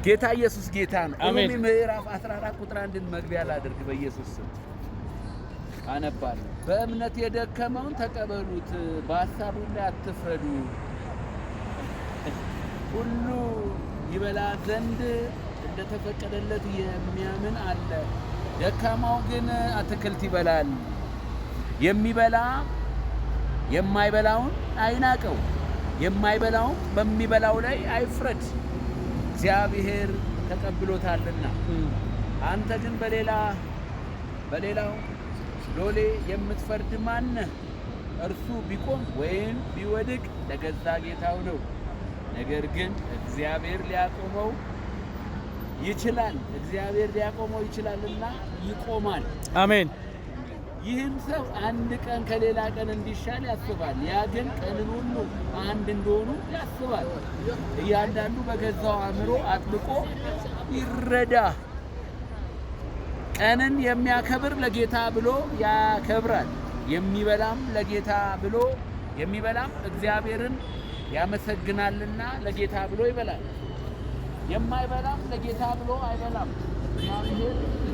ጌታ ኢየሱስ ጌታ ነው። ሮሜ ምዕራፍ 14 ቁጥር 1 መግቢያ ላድርግ። በኢየሱስ ስም አነባለሁ። በእምነት የደከመውን ተቀበሉት፣ በሐሳቡ ላይ አትፍረዱ። ሁሉ ይበላ ዘንድ እንደተፈቀደለት የሚያምን አለ። ደካማው ግን አትክልት ይበላል። የሚበላ የማይበላውን አይናቀው፣ የማይበላውን በሚበላው ላይ አይፍረድ፣ እግዚአብሔር ተቀብሎታልና። አንተ ግን በሌላው ሎሌ የምትፈርድ ማነህ? እርሱ ቢቆም ወይም ቢወድቅ ለገዛ ጌታው ነው። ነገር ግን እግዚአብሔር ሊያቆመው ይችላልና ይቆማል። አሜን። ይህም ሰው አንድ ቀን ከሌላ ቀን እንዲሻል ያስባል። ያ ግን ቀንን ሁሉ አንድ እንደሆኑ ያስባል። እያንዳንዱ በገዛው አእምሮ አጥብቆ ይረዳ። ቀንን የሚያከብር ለጌታ ብሎ ያከብራል። የሚበላም እግዚአብሔርን ያመሰግናልና ለጌታ ብሎ ይበላል። የማይበላም ለጌታ ብሎ አይበላም፣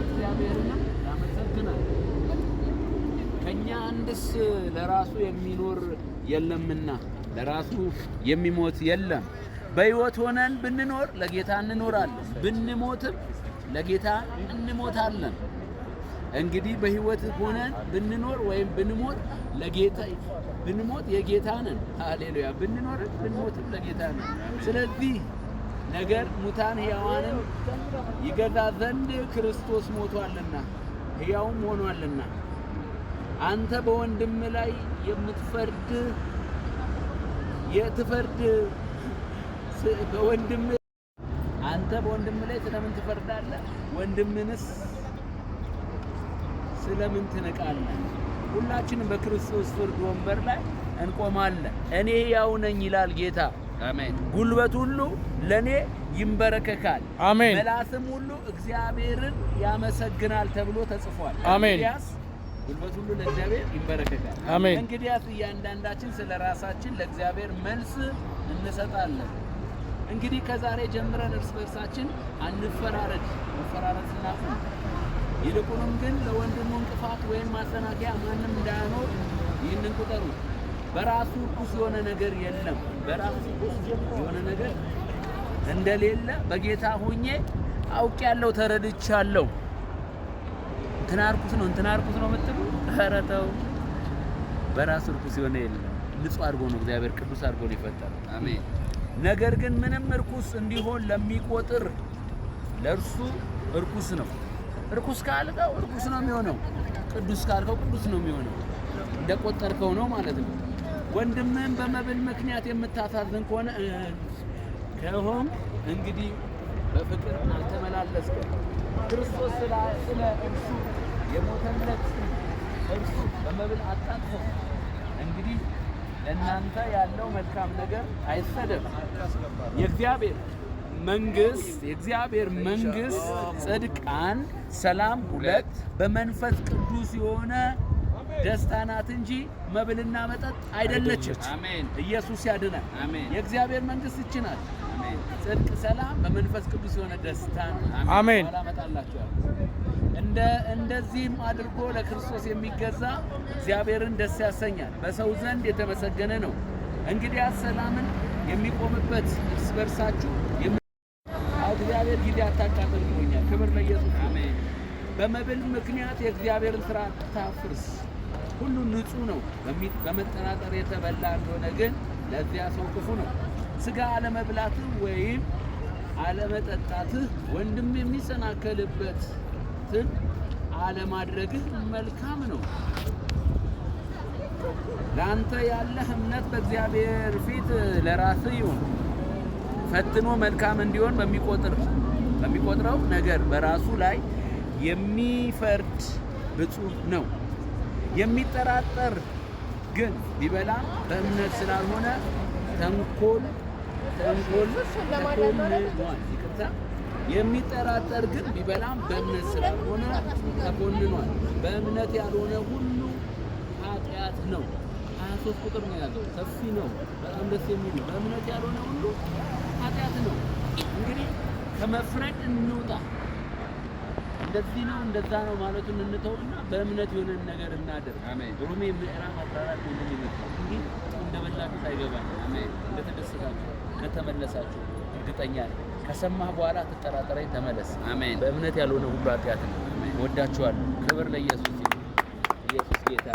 እግዚአብሔርንም ያመሰግናል። ከኛ አንድስ ለራሱ የሚኖር የለምና ለራሱ የሚሞት የለም። በሕይወት ሆነን ብንኖር ለጌታ እንኖራለን፣ ብንሞትም ለጌታ እንሞታለን። እንግዲህ በሕይወት ሆነን ብንኖር ወይም ብንሞት የጌታ ነን። ሃሌሉያ። ብንሞትም ለጌታ ነን። ስለዚህ ነገር ሙታን ሕያዋንን ይገዛ ዘንድ ክርስቶስ ሞቷልና ሕያውም ሆኗልና። አንተ በወንድም ላይ አንተ በወንድም ላይ ስለምን ትፈርዳለህ? ወንድምንስ ስለምን ትንቃለህ? ሁላችንም በክርስቶስ ፍርድ ወንበር ላይ እንቆማለን። እኔ ሕያው ነኝ ይላል ጌታ። አሜን። ጉልበት ሁሉ ለኔ ይንበረከካል፣ አሜን። ምላስም ሁሉ እግዚአብሔርን ያመሰግናል ተብሎ ተጽፏል። አሜን። ጉልበት ሁሉ ለእግዚአብሔር ይንበረከካል። አሜን። እንግዲያስ እያንዳንዳችን ስለ ራሳችን ለእግዚአብሔር መልስ እንሰጣለን። እንግዲህ ከዛሬ ጀምረን እርስ በርሳችን አንፈራረድ፣ መፈራረድና ይልቁንም ግን ለወንድሙ እንቅፋት ወይም ማሰናከያ ማንም እንዳያኖር ይህንን ቁጠሩ። በራሱ ርኩስ የሆነ ነገር የለም። በራሱ የሆነ ነገር እንደሌለ በጌታ ሆኜ አውቄያለሁ፣ ተረድቻለሁ። እንትና ርኩስ ነው የምትሉ፣ ኧረ ተው። በራሱ ርኩስ የሆነ የለም። ንጹህ አድርጎ ነው እግዚአብሔር ቅዱስ አድርጎ ነው የፈጠረው። አሜን። ነገር ግን ምንም ርኩስ እንዲሆን ለሚቆጥር ለእርሱ ርኩስ ነው። ርኩስ ካልከው ርኩስ ነው የሚሆነው፣ ቅዱስ ካልከው ቅዱስ ነው የሚሆነው። እንደቆጠርከው ነው ማለት ነው። ወንድምህን በመብል ምክንያት የምታሳዝን ከሆነ እንግዲህ በፍቅር አልተመላለስክም። ክርስቶስ ስለ እርሱ የሞተለት እርሱ በመብል አጣጥፎ እንግዲህ ለእናንተ ያለው መልካም ነገር አይሰደብ። የእግዚአብሔር መንግሥት ጽድቅ 1፣ ሰላም 2፣ በመንፈስ ቅዱስ የሆነ ደስታ ናት እንጂ መብልና መጠጥ አይደለችም። አሜን። ኢየሱስ ያድናል። አሜን። የእግዚአብሔር መንግሥት ይህች ናት። አሜን። ጽድቅ፣ ሰላም፣ በመንፈስ ቅዱስ የሆነ ደስታ። አሜን። እንደዚህም አድርጎ ለክርስቶስ የሚገዛ እግዚአብሔርን ደስ ያሰኛል፣ በሰው ዘንድ የተመሰገነ ነው። እንግዲህ ሰላምን የሚቆምበት እርስ በርሳችሁ እግዚአብሔር ጊዜ አታቃጥል ብሎኛል። ክብር ለኢየሱስ። አሜን። በመብል ምክንያት የእግዚአብሔርን ሥራ አታፍርስ። ሁሉ ንጹህ ነው። በመጠራጠር የተበላ እንደሆነ ግን ለዚያ ሰው ክፉ ነው። ሥጋ አለመብላትህ ወይም አለመጠጣትህ ወንድም የሚሰናከልበትን አለማድረግህ መልካም ነው። ለአንተ ያለህ እምነት በእግዚአብሔር ፊት ለራስህ ይሁን። ፈትኖ መልካም እንዲሆን በሚቆጥረው ነገር በራሱ ላይ የሚፈርድ ብፁዕ ነው። የሚጠራጠር ግን ቢበላ በእምነት ስላልሆነ የሚጠራጠር ግን ቢበላም በእምነት ስላልሆነ ተኮንኗል። በእምነት ያልሆነ ሁሉ ኃጢአት ነው። 23 ቁጥር ነው ያለው። ሰፊ ነው። በጣም ደስ የሚል። በእምነት ያልሆነ ሁሉ ኃጢአት ነው። እንግዲህ ከመፍረድ እንውጣ። እንደዚህ ነው እንደዛ ነው ማለቱን እንተውና በእምነት የሆነን ነገር እናድርግ። አሜን። ሮሜ ምዕራፍ 14 ምን ይመስላል? እንግዲህ እንደበላችሁ አይገባም። አሜን። እንደተደሰታችሁ ከተመለሳችሁ እርግጠኛ ነኝ ከሰማህ በኋላ ተጠራጠረኝ፣ ተመለስ። አሜን። በእምነት ያልሆነ ሁሉ ኃጢአት ነው። አሜን። ወዳችኋለሁ። ክብር ለኢየሱስ ይሁን። ኢየሱስ ጌታ